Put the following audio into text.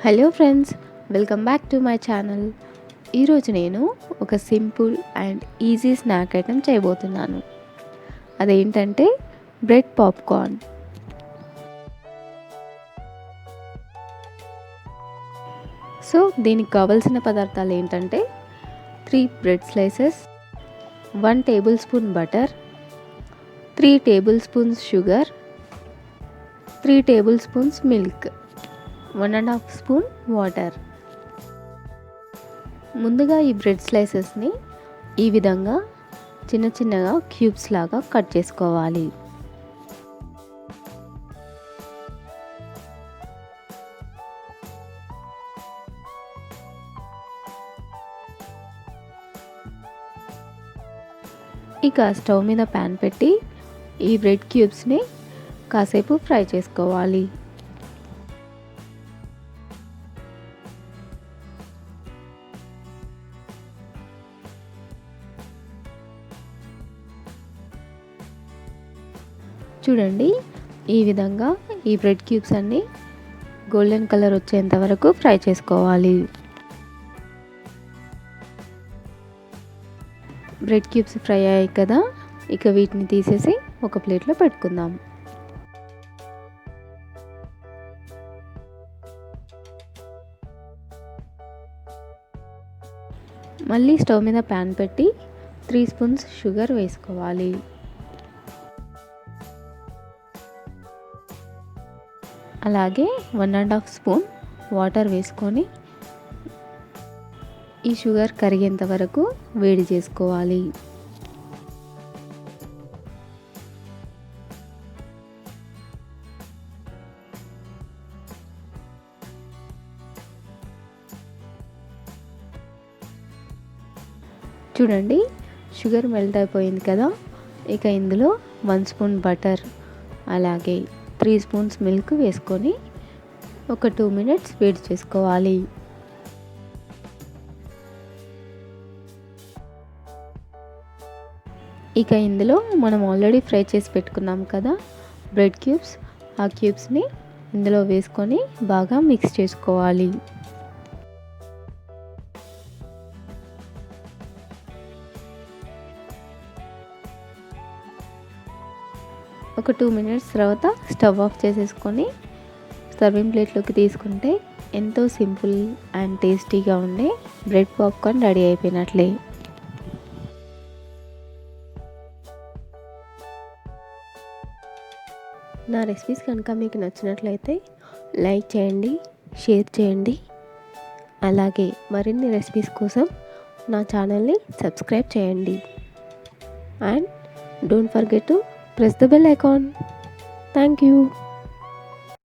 Hello friends, welcome back to my channel. ఈరోజు నేను ఒక simple and easy snack item చేయబోతున్నాను. అదేంటంటే బ్రెడ్ పాప్కార్న్. సో దీనికి కావాల్సిన పదార్థాలు ఏంటంటే 3 bread slices, 1 table spoon butter, 3 table spoons sugar, 3 table spoons milk, 1.5 spoon water. ముందుగా ఈ బ్రెడ్ స్లైసెస్ని ఈ విధంగా చిన్న చిన్నగా క్యూబ్స్ లాగా కట్ చేసుకోవాలి. ఇక స్టవ్ మీద ప్యాన్ పెట్టి ఈ బ్రెడ్ క్యూబ్స్ని కాసేపు ఫ్రై చేసుకోవాలి. చూడండి, ఈ విధంగా ఈ బ్రెడ్ క్యూబ్స్ అన్నీ గోల్డెన్ కలర్ వచ్చేంత వరకు ఫ్రై చేసుకోవాలి. బ్రెడ్ క్యూబ్స్ ఫ్రై అయ్యాయి కదా, ఇక వీటిని తీసేసి ఒక ప్లేట్లో పెట్టుకుందాం. మళ్ళీ స్టవ్ మీద ప్యాన్ పెట్టి 3 స్పూన్స్ షుగర్ వేసుకోవాలి. అలాగే 1.5 స్పూన్ వాటర్ వేసుకొని ఈ షుగర్ కరిగేంత వరకు వేడి చేసుకోవాలి. చూడండి, షుగర్ మెల్ట్ అయిపోయింది కదా, ఇక ఇందులో 1 స్పూన్ బటర్ అలాగే 3 స్పూన్స్ మిల్క్ వేసుకొని ఒక 2 మినిట్స్ వేడి చేసుకోవాలి. ఇక ఇందులో మనం ఆల్రెడీ ఫ్రై చేసి పెట్టుకున్నాం కదా బ్రెడ్ క్యూబ్స్, ఆ క్యూబ్స్ని ఇందులో వేసుకొని బాగా మిక్స్ చేసుకోవాలి. ఒక 2 మినిట్స్ తర్వాత స్టవ్ ఆఫ్ చేసేసుకొని సర్వింగ్ ప్లేట్లోకి తీసుకుంటే ఎంతో సింపుల్ అండ్ టేస్టీగా ఉండే బ్రెడ్ పాప్కార్న్ రెడీ అయిపోయినట్లే. నా రెసిపీస్ కనుక మీకు నచ్చినట్లయితే లైక్ చేయండి, షేర్ చేయండి. అలాగే మరిన్ని రెసిపీస్ కోసం నా ఛానల్ని సబ్స్క్రైబ్ చేయండి. And don't forget to press the bell icon. Thank you.